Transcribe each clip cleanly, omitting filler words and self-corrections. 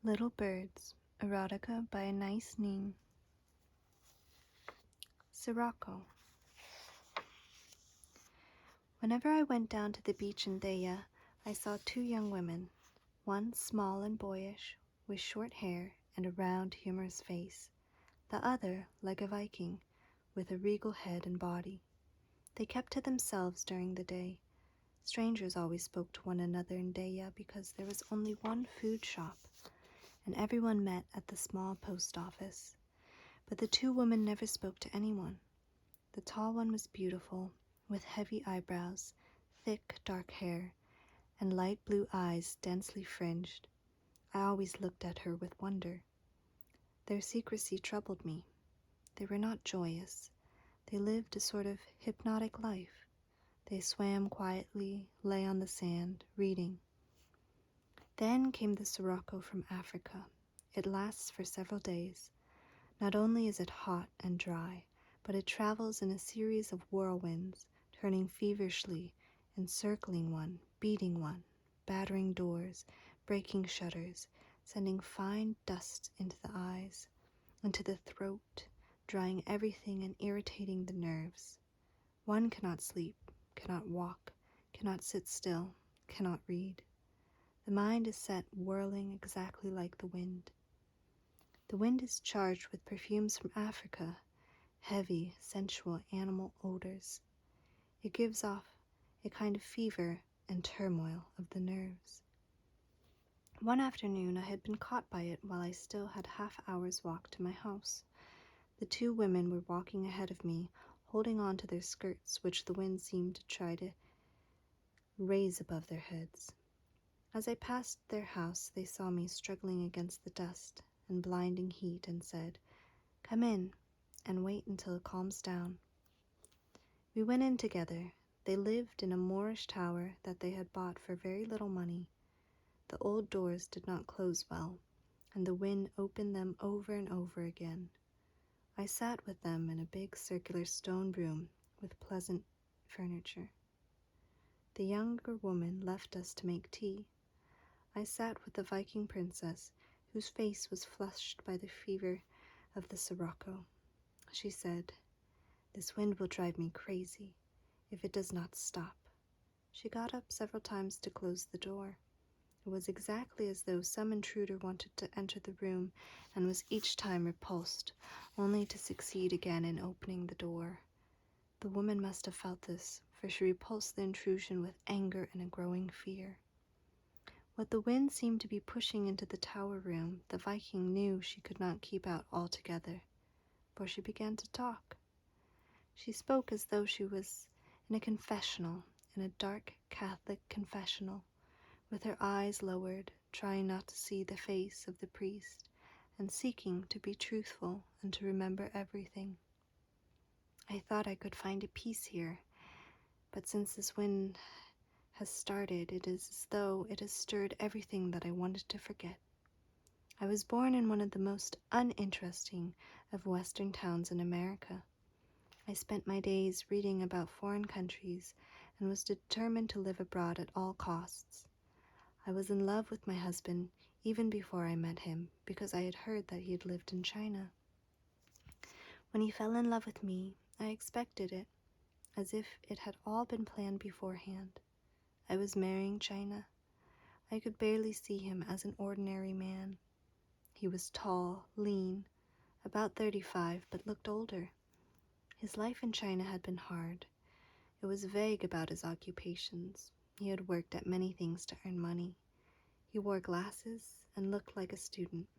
Little Birds, Erotica by Anaïs Nin. Sirocco. Whenever I went down to the beach in Deiya, I saw two young women, one small and boyish, with short hair and a round, humorous face, the other like a Viking, with a regal head and body. They kept to themselves during the day. Strangers always spoke to one another in Deiya because there was only one food shop, and everyone met at the small post office. But the two women never spoke to anyone. The tall one was beautiful, with heavy eyebrows, thick dark hair, and light blue eyes densely fringed. I always looked at her with wonder. Their secrecy troubled me. They were not joyous. They lived a sort of hypnotic life. They swam quietly, lay on the sand, reading. Then came the Sirocco from Africa. It lasts for several days. Not only is it hot and dry, but it travels in a series of whirlwinds, turning feverishly, encircling one, beating one, battering doors, breaking shutters, sending fine dust into the eyes, into the throat, drying everything and irritating the nerves. One cannot sleep, cannot walk, cannot sit still, cannot read. The mind is set whirling exactly like the wind. The wind is charged with perfumes from Africa, heavy, sensual animal odors. It gives off a kind of fever and turmoil of the nerves. One afternoon I had been caught by it while I still had half-hour's walk to my house. The two women were walking ahead of me, holding on to their skirts, which the wind seemed to try to raise above their heads. As I passed their house, they saw me struggling against the dust and blinding heat and said, "Come in and wait until it calms down." We went in together. They lived in a Moorish tower that they had bought for very little money. The old doors did not close well, and the wind opened them over and over again. I sat with them in a big circular stone room with pleasant furniture. The younger woman left us to make tea. I sat with the Viking princess, whose face was flushed by the fever of the Sirocco. She said, "This wind will drive me crazy if it does not stop." She got up several times to close the door. It was exactly as though some intruder wanted to enter the room and was each time repulsed, only to succeed again in opening the door. The woman must have felt this, for she repulsed the intrusion with anger and a growing fear. What the wind seemed to be pushing into the tower room, the Viking knew she could not keep out altogether, for she began to talk. She spoke as though she was in a confessional, in a dark Catholic confessional, with her eyes lowered, trying not to see the face of the priest, and seeking to be truthful and to remember everything. I thought I could find a peace here, but since this wind has started, it is as though it has stirred everything that I wanted to forget. I was born in one of the most uninteresting of Western towns in America. I spent my days reading about foreign countries and was determined to live abroad at all costs. I was in love with my husband even before I met him, because I had heard that he had lived in China. When he fell in love with me, I expected it, as if it had all been planned beforehand. I was marrying China. I could barely see him as an ordinary man. He was tall, lean, about 35, but looked older. His life in China had been hard. It was vague about his occupations. He had worked at many things to earn money. He wore glasses and looked like a student.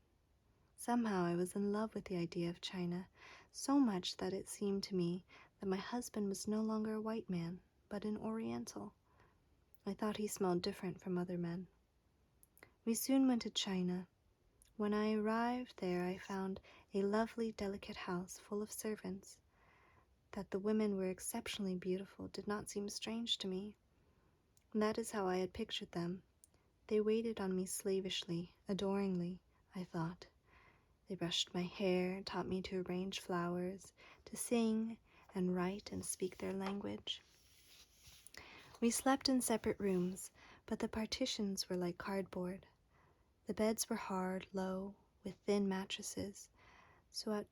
Somehow I was in love with the idea of China, so much that it seemed to me that my husband was no longer a white man, but an Oriental. I thought he smelled different from other men. We soon went to China. When I arrived there, I found a lovely, delicate house full of servants. That the women were exceptionally beautiful did not seem strange to me. And that is how I had pictured them. They waited on me slavishly, adoringly, I thought. They brushed my hair, taught me to arrange flowers, to sing and write and speak their language. We slept in separate rooms, but the partitions were like cardboard. The beds were hard, low, with thin mattresses, so at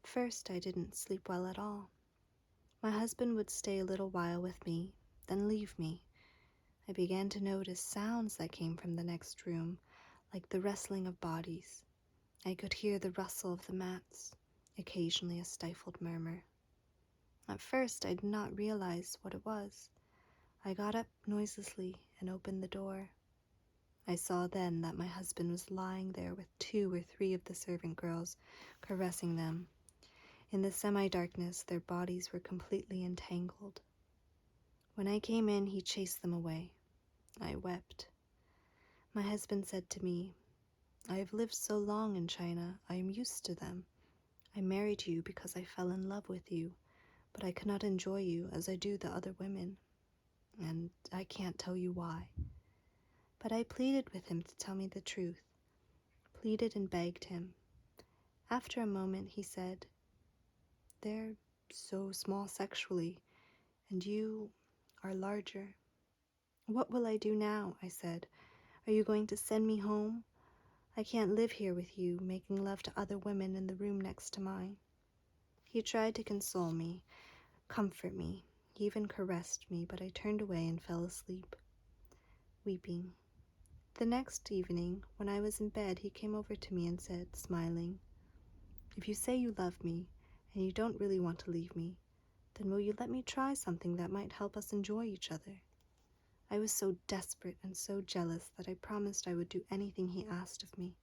first I didn't sleep well at all. My husband would stay a little while with me, then leave me. I began to notice sounds that came from the next room, like the rustling of bodies. I could hear the rustle of the mats, occasionally a stifled murmur. At first I did not realize what it was. I got up noiselessly and opened the door. I saw then that my husband was lying there with 2 or 3 of the servant girls, caressing them. In the semi-darkness, their bodies were completely entangled. When I came in, he chased them away. I wept. My husband said to me, "I have lived so long in China, I am used to them. I married you because I fell in love with you, but I cannot enjoy you as I do the other women, and I can't tell you why." But I pleaded with him to tell me the truth, pleaded and begged him. After a moment he said, "They're so small sexually, and you are larger." "What will I do now?" I said. "Are you going to send me home? I can't live here with you, making love to other women in the room next to mine." He tried to console me, comfort me. He even caressed me, but I turned away and fell asleep, weeping. The next evening, when I was in bed, he came over to me and said, smiling, "If you say you love me, and you don't really want to leave me, then will you let me try something that might help us enjoy each other?" I was so desperate and so jealous that I promised I would do anything he asked of me.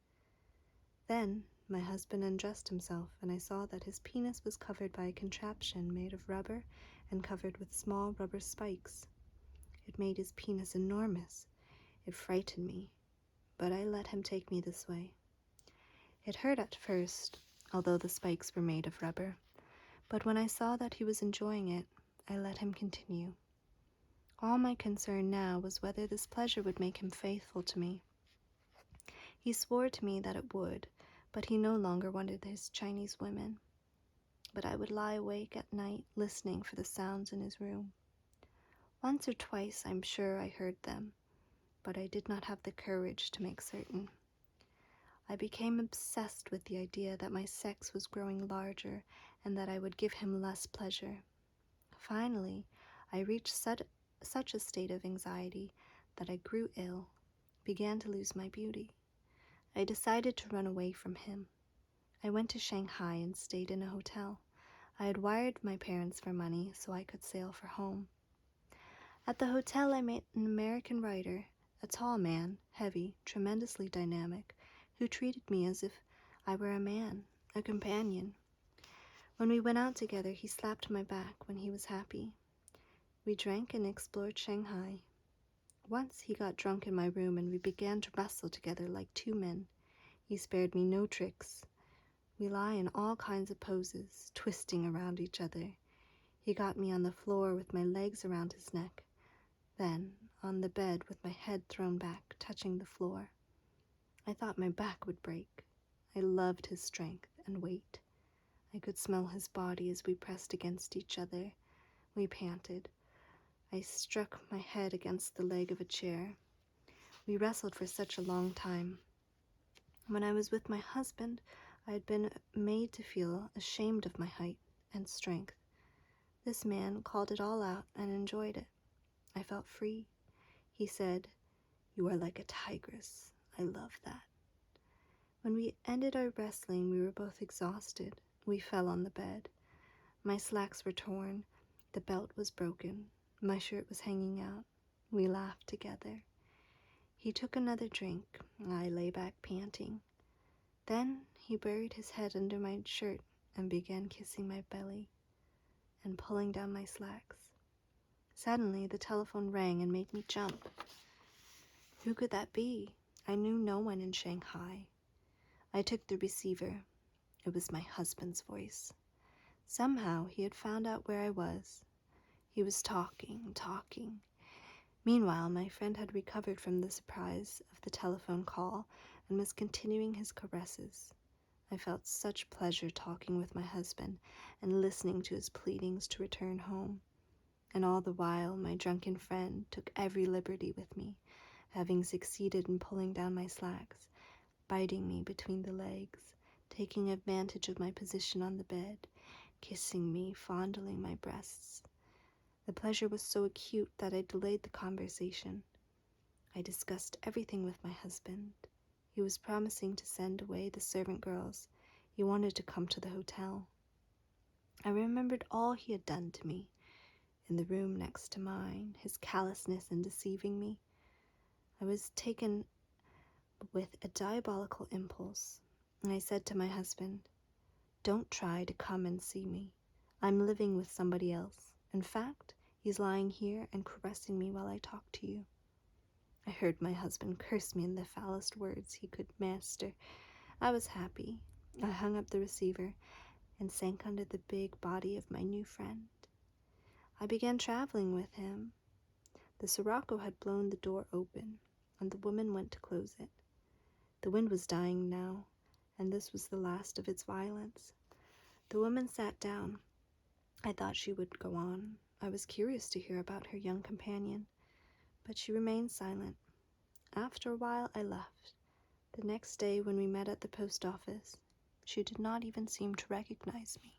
Then my husband undressed himself, and I saw that his penis was covered by a contraption made of rubber and covered with small rubber spikes. It made his penis enormous. It frightened me, but I let him take me this way. It hurt at first, although the spikes were made of rubber, but when I saw that he was enjoying it, I let him continue. All my concern now was whether this pleasure would make him faithful to me. He swore to me that it would, but he no longer wanted his Chinese women. But I would lie awake at night listening for the sounds in his room. Once or twice I'm sure I heard them, but I did not have the courage to make certain. I became obsessed with the idea that my sex was growing larger and that I would give him less pleasure. Finally, I reached such a state of anxiety that I grew ill, began to lose my beauty. I decided to run away from him. I went to Shanghai and stayed in a hotel. I had wired my parents for money so I could sail for home. At the hotel I met an American writer, a tall man, heavy, tremendously dynamic, who treated me as if I were a man, a companion. When we went out together, he slapped my back when he was happy. We drank and explored Shanghai. Once he got drunk in my room and we began to wrestle together like 2 men. He spared me no tricks. We lie in all kinds of poses, twisting around each other. He got me on the floor with my legs around his neck, then on the bed with my head thrown back, touching the floor. I thought my back would break. I loved his strength and weight. I could smell his body as we pressed against each other. We panted. I struck my head against the leg of a chair. We wrestled for such a long time. When I was with my husband, I had been made to feel ashamed of my height and strength. This man called it all out and enjoyed it. I felt free. He said, "You are like a tigress. I love that." When we ended our wrestling, we were both exhausted. We fell on the bed. My slacks were torn. The belt was broken. My shirt was hanging out. We laughed together. He took another drink. I lay back panting. Then he buried his head under my shirt and began kissing my belly and pulling down my slacks. Suddenly, the telephone rang and made me jump. Who could that be? I knew no one in Shanghai. I took the receiver. It was my husband's voice. Somehow he had found out where I was. He was talking. Meanwhile, my friend had recovered from the surprise of the telephone call and was continuing his caresses. I felt such pleasure talking with my husband and listening to his pleadings to return home. And all the while, my drunken friend took every liberty with me, having succeeded in pulling down my slacks, biting me between the legs, taking advantage of my position on the bed, kissing me, fondling my breasts. The pleasure was so acute that I delayed the conversation. I discussed everything with my husband. He was promising to send away the servant girls. He wanted to come to the hotel. I remembered all he had done to me in the room next to mine, his callousness in deceiving me. I was taken with a diabolical impulse, and I said to my husband, "Don't try to come and see me. I'm living with somebody else. In fact, he's lying here and caressing me while I talk to you." I heard my husband curse me in the foulest words he could master. I was happy. I hung up the receiver and sank under the big body of my new friend. I began traveling with him. The Sirocco had blown the door open, and the woman went to close it. The wind was dying now, and this was the last of its violence. The woman sat down. I thought she would go on. I was curious to hear about her young companion, but she remained silent. After a while, I left. The next day, when we met at the post office, she did not even seem to recognize me.